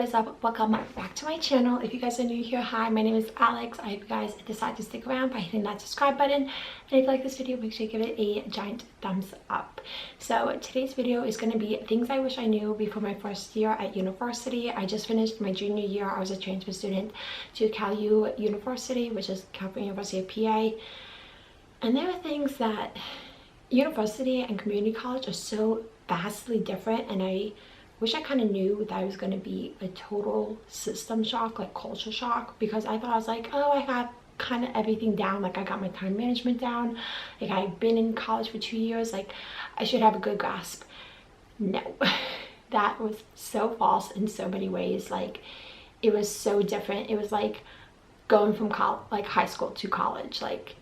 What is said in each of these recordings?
what is up? Welcome back to my channel. If you guys are new here, hi, my name is Alex. I hope you guys decide to stick around by hitting that subscribe button, and if you like this video, make sure you give it a giant thumbs up. So today's video is going to be things I wish I knew before my first year at university. I just finished my junior year. I was a transfer student to CalU University, which is California University of PA, and there are things that university and community college are so vastly different, and I wish I kind of knew that I was going to be a total system shock, like culture shock, because I thought I was like, oh, I got kind of everything down, like I got my time management down, like I've been in college for 2 years, like I should have a good grasp. No, that was so false in so many ways. Like it was so different. It was like going from like high school to college. Like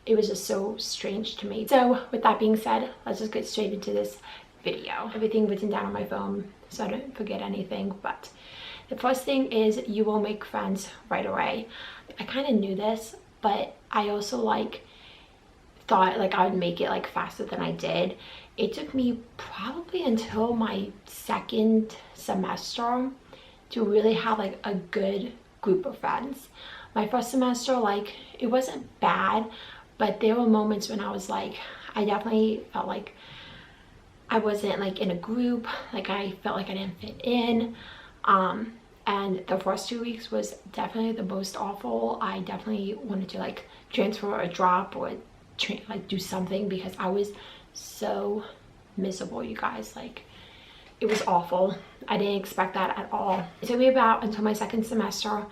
it was just so strange to me. So with that being said, let's just get straight into this video. Everything written down on my phone so I don't forget anything. But the first thing is you will make friends right away. I kind of knew this, but I also like thought like I would make it like faster than I did. It took me probably until my second semester to really have like a good group of friends. My first semester, like it wasn't bad, but there were moments when I was like, I definitely felt like I wasn't like in a group, like I felt like I didn't fit in. And the first 2 weeks was definitely the most awful. I definitely wanted to like transfer or drop or like do something because I was so miserable, you guys. Like it was awful. I didn't expect that at all. It took me about until my second semester,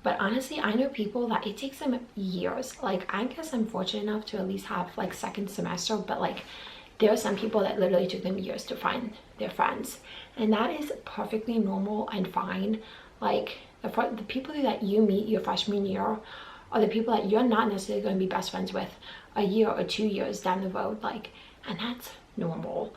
but honestly I know people that it takes them years. Like I guess I'm fortunate enough to at least have like second semester, but like there are some people that literally took them years to find their friends, and that is perfectly normal and fine. Like the people that you meet your freshman year are the people that you're not necessarily going to be best friends with a year or 2 years down the road, like, and that's normal.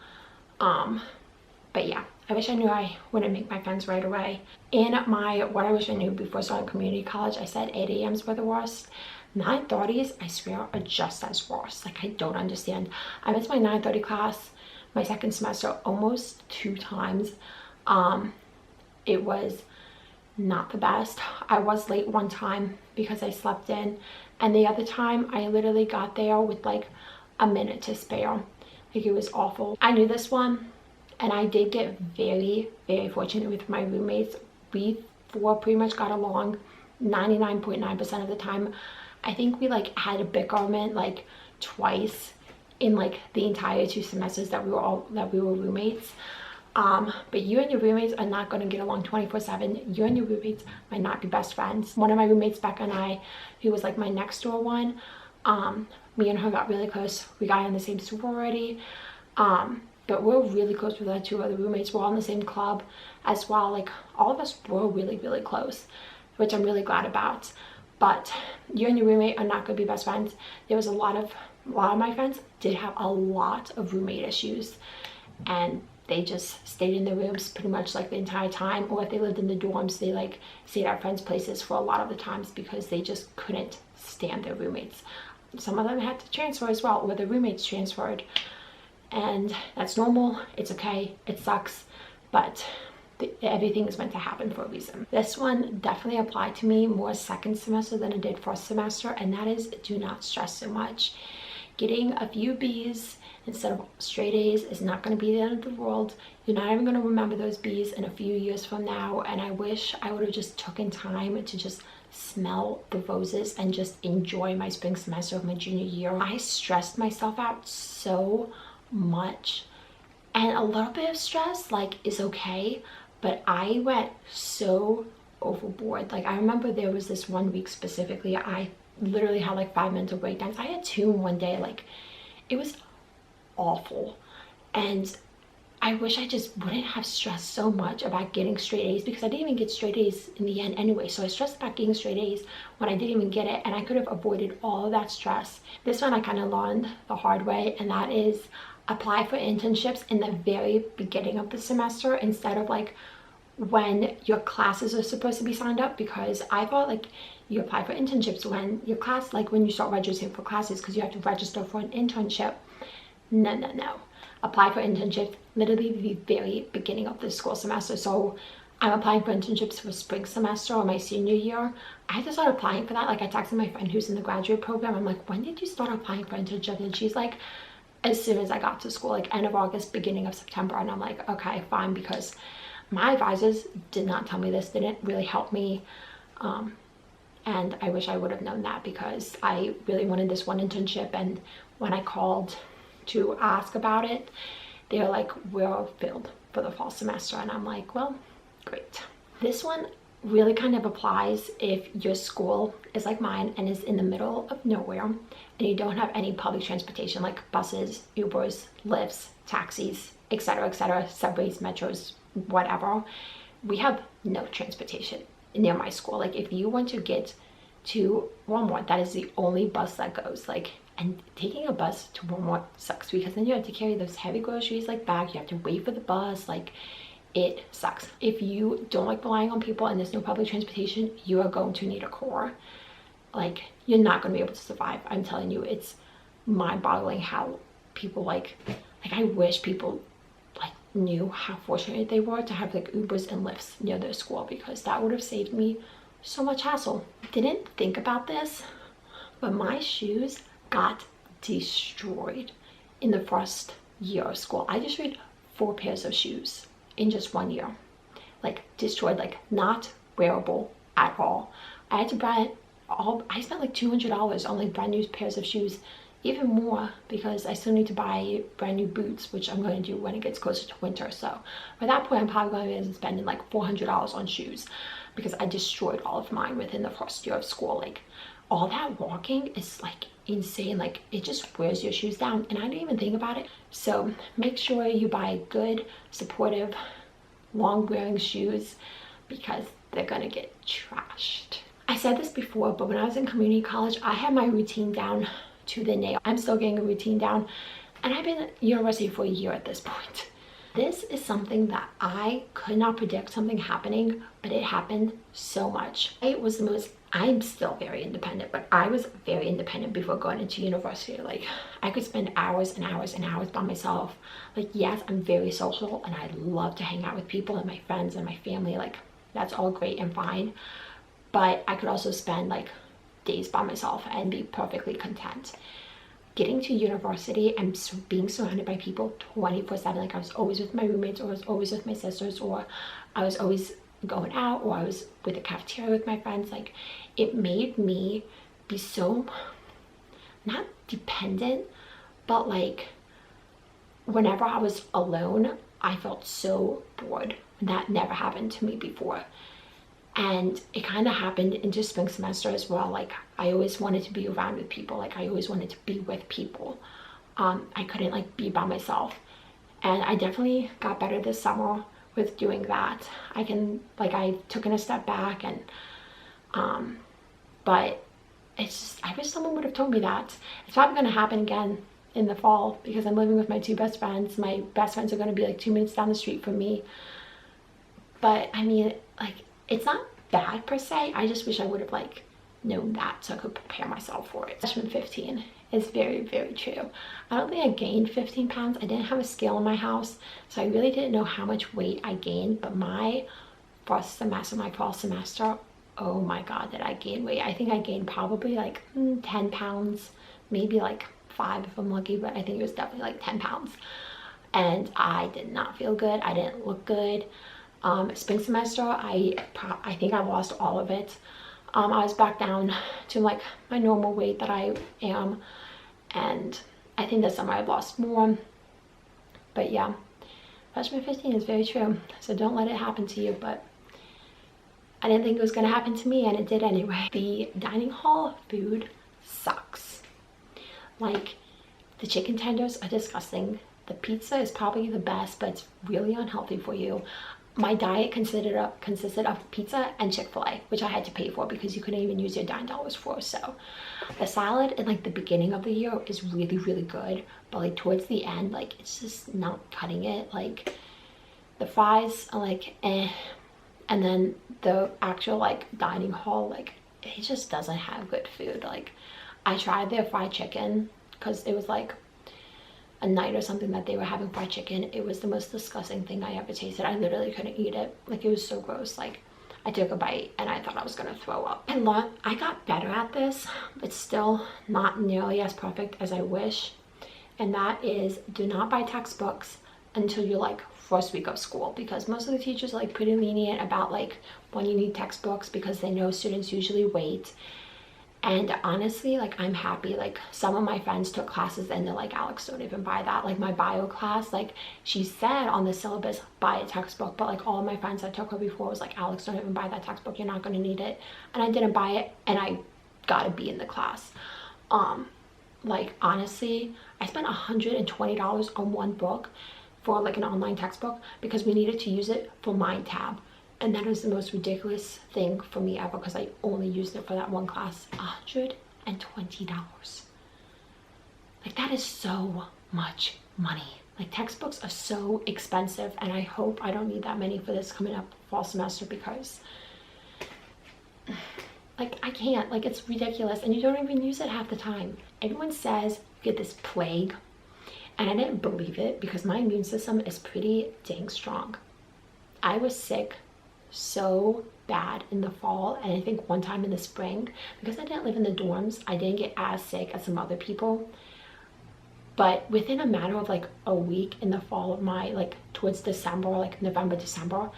But yeah, I wish I knew I wouldn't make my friends right away. In my what I wish I knew before starting community college, I said 8 a.m.s were the worst. 9:30s, I swear, are just as worse. Like I don't understand. I missed my 9:30 class my second semester almost 2 times. It was not the best. I was late one time because I slept in, and the other time I literally got there with like a minute to spare. Like it was awful. I knew this one, and I did get very fortunate with my roommates. We four pretty much got along 99.9% of the time. I think we like had a bickerment like twice in like the entire 2 semesters that we were roommates. But you and your roommates are not going to get along 24/7. You and your roommates might not be best friends. One of my roommates, Becca, and I, who was like my next door one, me and her got really close. We got in the same sorority, but we're really close with our 2 other roommates. We're all in the same club as well. Like all of us were really close, which I'm really glad about. But you and your roommate are not going to be best friends. There was a lot of my friends did have a lot of roommate issues, and they just stayed in their rooms pretty much like the entire time, or if they lived in the dorms, they like stayed at friends' places for a lot of the times because they just couldn't stand their roommates. Some of them had to transfer as well, or the roommates transferred, and that's normal. It's okay. It sucks, but everything is meant to happen for a reason. This one definitely applied to me more second semester than it did first semester, and that is do not stress so much. Getting a few B's instead of straight A's is not going to be the end of the world. You're not even going to remember those B's in a few years from now, and I wish I would have just taken time to just smell the roses and just enjoy my spring semester of my junior year. I stressed myself out so much, and a little bit of stress like is okay, but I went so overboard. Like I remember there was this 1 week specifically, I literally had like 5 mental breakdowns. I had 2 in one day. Like it was awful, and I wish I just wouldn't have stressed so much about getting straight A's, because I didn't even get straight A's in the end anyway. So I stressed about getting straight A's when I didn't even get it, and I could have avoided all of that stress. This one I kind of learned the hard way, and that is apply for internships in the very beginning of the semester instead of like when your classes are supposed to be signed up, because I thought like you apply for internships when your class, like when you start registering for classes, because you have to register for an internship. No. Apply for internships literally the very beginning of the school semester. So I'm applying for internships for spring semester or my senior year. I had to start applying for that. Like, I texted my friend who's in the graduate program. I'm like, when did you start applying for internships? And she's like, as soon as I got to school, like end of August, beginning of September. And I'm like, okay, fine, because my advisors did not tell me this, didn't really help me. And I wish I would have known that, because I really wanted this one internship. And when I called to ask about it, they were like, we're filled for the fall semester. And I'm like, well, great. This one really kind of applies if your school is like mine and is in the middle of nowhere and you don't have any public transportation like buses, Ubers, Lyfts, taxis, etc., subways, metros, whatever. We have no transportation near my school. Like, if you want to get to Walmart, that is the only bus that goes. Like, and taking a bus to Walmart sucks, because then you have to carry those heavy groceries like back, you have to wait for the bus. Like, it sucks. If you don't like relying on people and there's no public transportation, you are going to need a car. Like, you're not going to be able to survive. I'm telling you, it's mind-boggling how people like I wish people like knew how fortunate they were to have like Ubers and Lyfts near their school, because that would have saved me so much hassle. Didn't think about this, but my shoes got destroyed in the first year of school. I just read 4 pairs of shoes in just 1 year. Like, destroyed, like not wearable at all. I had to buy I spent like $200 on like brand new pairs of shoes, even more, because I still need to buy brand new boots, which I'm going to do when it gets closer to winter. So by that point, I'm probably going to be spending like $400 on shoes, because I destroyed all of mine within the first year of school. Like, all that walking is like insane. Like, it just wears your shoes down, and I didn't even think about it. So make sure you buy good, supportive, long wearing shoes, because they're gonna get trashed. I said this before, but when I was in community college, I had my routine down to the nail. I'm still getting a routine down, and I've been at university for a year at this point. This is something that I could not predict something happening, but it happened so much. I'm still very independent, but I was very independent before going into university. Like, I could spend hours and hours and hours by myself. Like, yes, I'm very social and I love to hang out with people and my friends and my family. Like, that's all great and fine. But I could also spend like days by myself and be perfectly content. Getting to university and being surrounded by people 24/7, like I was always with my roommates, or I was always with my sisters, or I was always going out, or I was with the cafeteria with my friends. Like, it made me be so, not dependent, but like whenever I was alone, I felt so bored. That never happened to me before. And it kind of happened into spring semester as well. Like, I always wanted to be around with people. Like, I always wanted to be with people. I couldn't like be by myself. And I definitely got better this summer with doing that. I took a step back, and but it's just, I wish someone would have told me that. It's probably going to happen again in the fall, because I'm living with my 2 best friends. My best friends are going to be like 2 minutes down the street from me. But I mean, like, it's not bad per se. I just wish I would have like known that, so I could prepare myself for it. Freshman 15 is very, very true. I don't think I gained 15 pounds. I didn't have a scale in my house, so I really didn't know how much weight I gained. But my first semester, my fall semester, oh my god, did I gain weight. I think I gained probably like 10 pounds, maybe like 5 if I'm lucky, but I think it was definitely like 10 pounds. And I did not feel good. I didn't look good. Spring semester, I think I lost all of it. I was back down to like my normal weight that I am, and I think this summer I've lost more. But yeah, freshman 15 is very true, so don't let it happen to you. But I didn't think it was going to happen to me, and it did anyway. The dining hall food sucks. Like, the chicken tenders are disgusting. The pizza is probably the best, but it's really unhealthy for you. My diet consisted of pizza and Chick-fil-A, which I had to pay for because you couldn't even use your $9 for. So the salad in like the beginning of the year is really, really good, but like towards the end, like it's just not cutting it. Like, the fries are like eh, and then the actual like dining hall, like it just doesn't have good food. Like, I tried their fried chicken because it was like a night or something that they were having fried chicken. It was the most disgusting thing I ever tasted. I literally couldn't eat it. Like, it was so gross. Like, I took a bite and I thought I was gonna throw up. And I got better at this, but still not nearly as perfect as I wish. And that is, do not buy textbooks until you're like first week of school, because most of the teachers are like pretty lenient about like when you need textbooks, because they know students usually wait. And honestly, like, I'm happy. Like, some of my friends took classes and they're like, Alex, don't even buy that. Like, my bio class, like, she said on the syllabus, buy a textbook, but like all of my friends that took her before was like, Alex, don't even buy that textbook, you're not going to need it. And I didn't buy it, and I got a B in the class. Like, honestly, I spent $120 on one book for like an online textbook because we needed to use it for Mind Tab. And that was the most ridiculous thing for me ever, because I only used it for that one class. $120. Like, that is so much money. Like, textbooks are so expensive, and I hope I don't need that many for this coming up fall semester, because like, I can't. Like, it's ridiculous, and you don't even use it half the time. Everyone says you get this plague, and I didn't believe it because my immune system is pretty dang strong. I was sick so bad in the fall, and I think one time in the spring, because I didn't live in the dorms, I didn't get as sick as some other people. But within a matter of like a week in the fall of my, like, towards December, like November, December,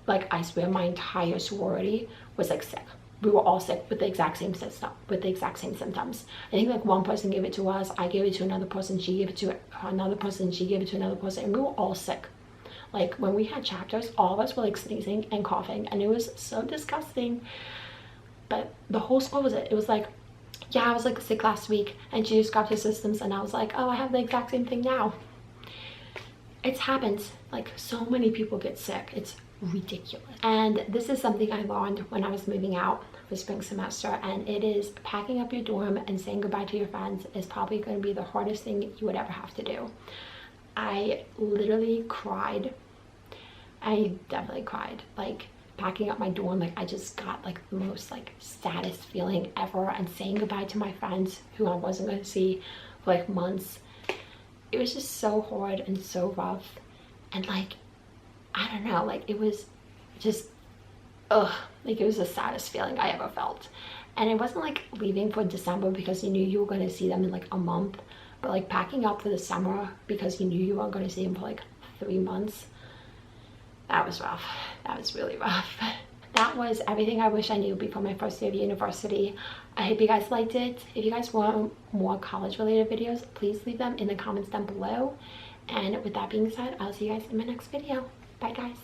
like, I swear my entire sorority was like sick. We were all sick with the exact same system, with the exact same symptoms. I think like one person gave it to us, I gave it to another person, she gave it to another person, she gave it to another person, and we were all sick. Like, when we had chapters, all of us were like sneezing and coughing, and it was so disgusting. But the whole school was it was like, yeah, I was like sick last week, and she just grabbed her systems, and I was like, oh, I have the exact same thing now. It's happened. Like, so many people get sick. It's ridiculous. And this is something I learned when I was moving out for spring semester, and it is packing up your dorm and saying goodbye to your friends is probably going to be the hardest thing you would ever have to do. I literally cried. I definitely cried. Like, packing up my dorm, like, I just got like the most like saddest feeling ever, and saying goodbye to my friends who I wasn't going to see for like months. It was just so hard and so rough, and like, I don't know, like, it was just like, it was the saddest feeling I ever felt. And it wasn't like leaving for December because you knew you were going to see them in like a month, but like packing up for the summer because you knew you weren't going to see them for like 3 months. That was rough. That was really rough. That was everything I wish I knew before my first day of university. I hope you guys liked it. If you guys want more college related videos, please leave them in the comments down below. And with that being said, I'll see you guys in my next video. Bye, guys.